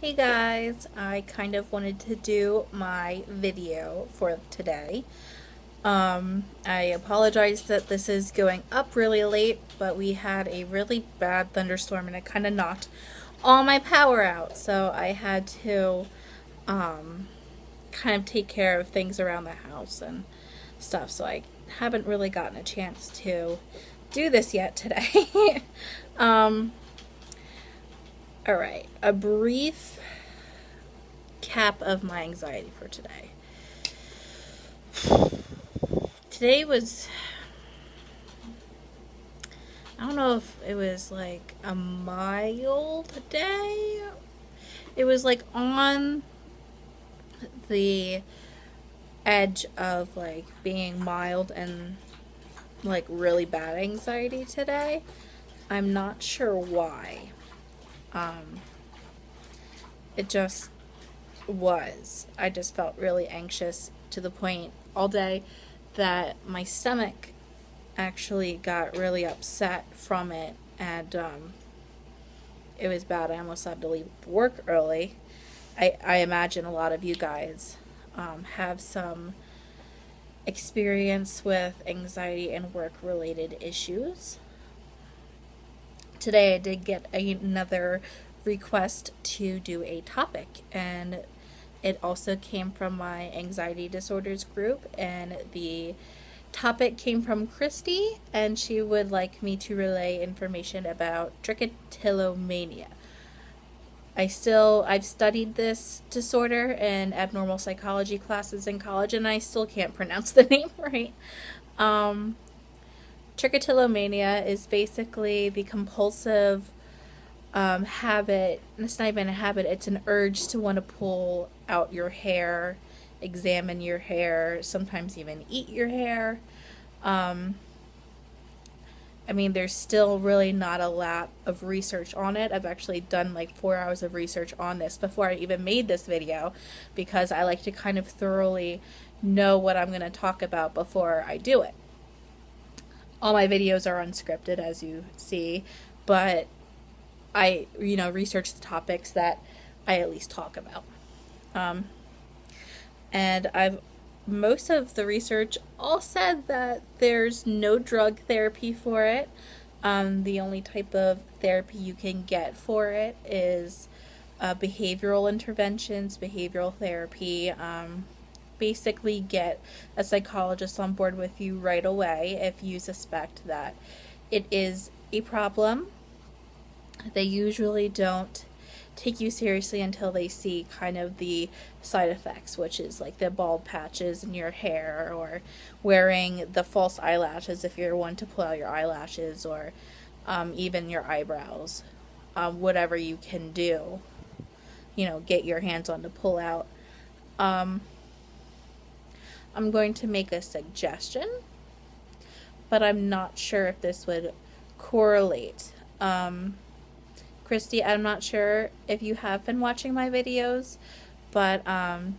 Hey guys, I kind of wanted to do my video for today. I apologize that this is going up really late, but we had a really bad thunderstorm and it kind of knocked all my power out, so I had to kind of take care of things around the house and stuff, so I haven't really gotten a chance to do this yet today. Alright, a brief cap of my anxiety for today. Today was, I don't know if it was like a mild day. It was like on the edge of like being mild and like really bad anxiety today. I'm not sure why. It just was. I just felt really anxious to the point all day that my stomach actually got really upset from it, and it was bad. I almost had to leave work early. I imagine a lot of you guys have some experience with anxiety and work-related issues. Today I did get another request to do a topic, and it also came from my anxiety disorders group, and the topic came from Christy, and she would like me to relay information about trichotillomania. I've studied this disorder in abnormal psychology classes in college, and I still can't pronounce the name right. Trichotillomania is basically the compulsive habit. It's not even a habit, it's an urge to want to pull out your hair, examine your hair, sometimes even eat your hair. I mean, there's still really not a lot of research on it. I've actually done like 4 hours of research on this before I even made this video, because I like to kind of thoroughly know what I'm going to talk about before I do it. All my videos are unscripted, as you see, but I, research the topics that I at least talk about. And most of the research all said that there's no drug therapy for it. The only type of therapy you can get for it is behavioral interventions, behavioral therapy. Basically get a psychologist on board with you right away if you suspect that it is a problem. They usually don't take you seriously until they see kind of the side effects, which is like the bald patches in your hair, or wearing the false eyelashes if you're one to pull out your eyelashes, or even your eyebrows. Whatever you can do, get your hands on to pull out. I'm going to make a suggestion, but I'm not sure if this would correlate. Christy, I'm not sure if you have been watching my videos, but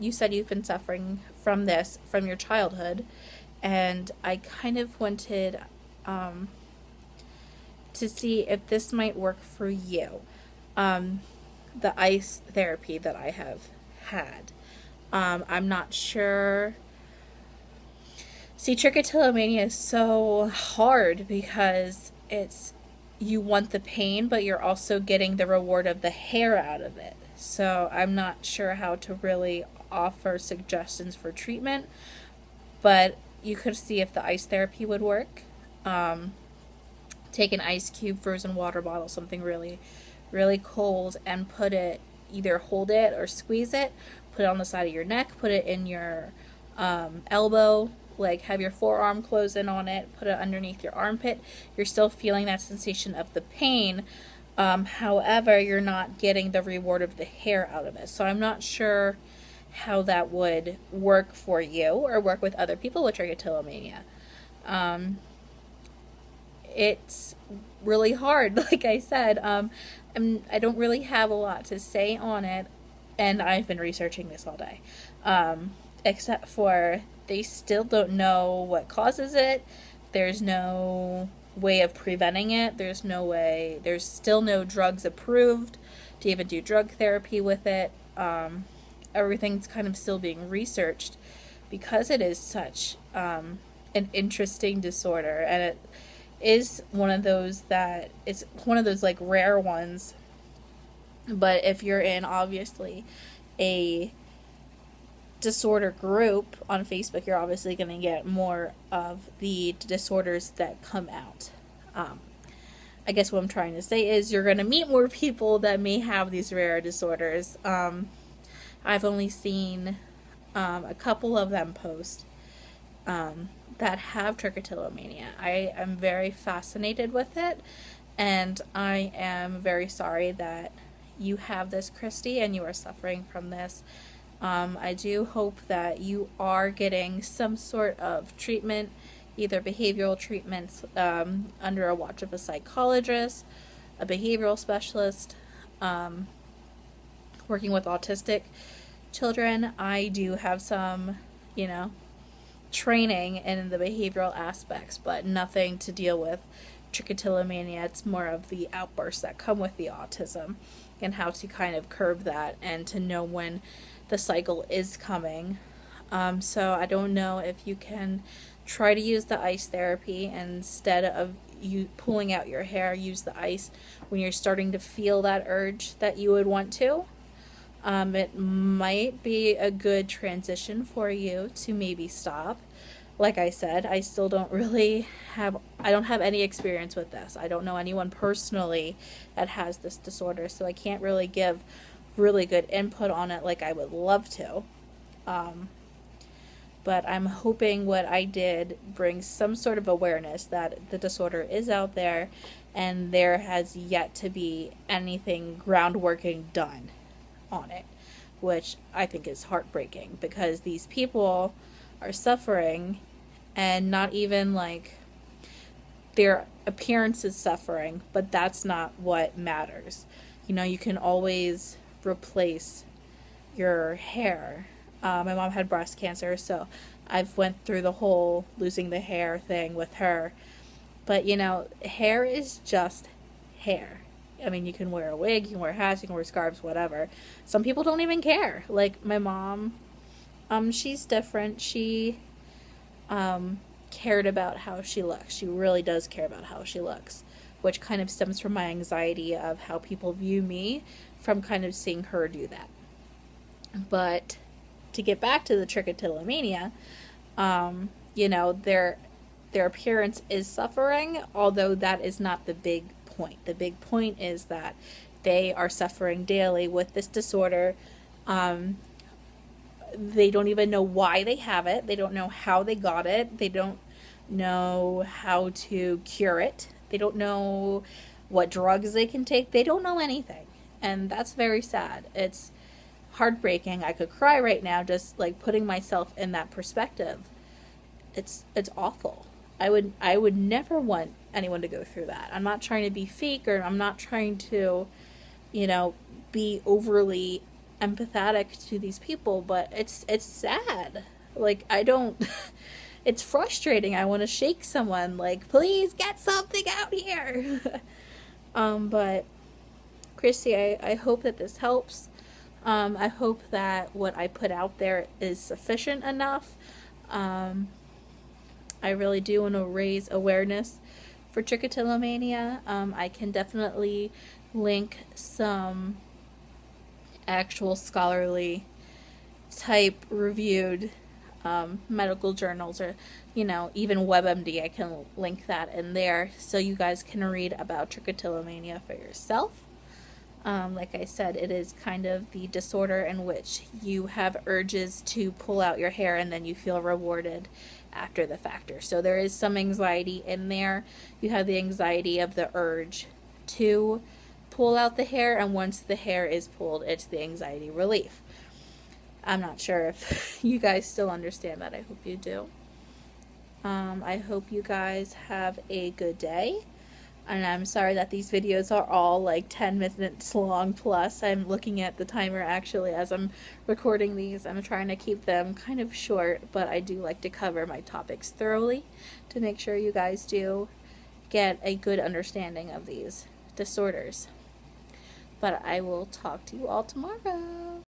you said you've been suffering from this from your childhood, and I kind of wanted to see if this might work for you. The ice therapy that I have had. I'm not sure. See, trichotillomania is so hard because you want the pain, but you're also getting the reward of the hair out of it. So I'm not sure how to really offer suggestions for treatment, but you could see if the ice therapy would work. Take an ice cube, frozen water bottle, something really, really cold, and either hold it or squeeze it, put it on the side of your neck, put it in your elbow, like have your forearm close in on it, put it underneath your armpit. You're still feeling that sensation of the pain. However, you're not getting the reward of the hair out of it. So I'm not sure how that would work for you or work with other people with trichotillomania. It's really hard, like I said. I don't really have a lot to say on it, and I've been researching this all day. Except for they still don't know what causes it. There's no way of preventing it. There's still no drugs approved to even do drug therapy with it. Everything's kind of still being researched because it is such an interesting disorder, and it is one of those that it's one of those like rare ones. But if you're in obviously a disorder group on Facebook, you're obviously going to get more of the disorders that come out. I guess what I'm trying to say is you're going to meet more people that may have these rare disorders. I've only seen a couple of them post that have trichotillomania. I am very fascinated with it, and I am very sorry that you have this, Christy, and you are suffering from this. I do hope that you are getting some sort of treatment, either behavioral treatments under a watch of a psychologist, a behavioral specialist, working with autistic children. I do have some, training in the behavioral aspects, but nothing to deal with trichotillomania. It's more of the outbursts that come with the autism and how to kind of curb that and to know when the cycle is coming. So I don't know if you can try to use the ice therapy instead of you pulling out your hair. Use the ice when you're starting to feel that urge that you would want to. It might be a good transition for you to maybe stop. Like I said, I still don't really I don't have any experience with this. I don't know anyone personally that has this disorder, so I can't really give really good input on it like I would love to. But I'm hoping what I did brings some sort of awareness that the disorder is out there and there has yet to be anything groundworking done on it, which I think is heartbreaking because these people are suffering and not even like their appearance is suffering, but that's not what matters. You can always replace your hair. My mom had breast cancer, so I've went through the whole losing the hair thing with her. But hair is just hair. I mean, you can wear a wig, you can wear hats, you can wear scarves, whatever. Some people don't even care. Like my mom, she's different. She cared about how she looks. She really does care about how she looks, which kind of stems from my anxiety of how people view me from kind of seeing her do that. But to get back to the trichotillomania, their appearance is suffering, although that is not the big point. The big point is that they are suffering daily with this disorder. They don't even know why they have it. They don't know how they got it. They don't know how to cure it. They don't know what drugs they can take. They don't know anything. And that's very sad. It's heartbreaking. I could cry right now just like putting myself in that perspective. It's awful. I would never want anyone to go through that. I'm not trying to be fake, or I'm not trying to, be overly empathetic to these people, but it's sad. Like, it's frustrating. I want to shake someone, like, please get something out here. But Chrissy, I hope that this helps. I hope that what I put out there is sufficient enough. I really do want to raise awareness for trichotillomania. I can definitely link some actual scholarly type reviewed medical journals, or even WebMD. I can link that in there so you guys can read about trichotillomania for yourself. Like I said, it is kind of the disorder in which you have urges to pull out your hair and then you feel rewarded after the factor. So there is some anxiety in there. You have the anxiety of the urge to pull out the hair, and once the hair is pulled, it's the anxiety relief. I'm not sure if you guys still understand that. I hope you do. I hope you guys have a good day. And I'm sorry that these videos are all like 10 minutes long plus. I'm looking at the timer actually as I'm recording these. I'm trying to keep them kind of short, but I do like to cover my topics thoroughly to make sure you guys do get a good understanding of these disorders. But I will talk to you all tomorrow.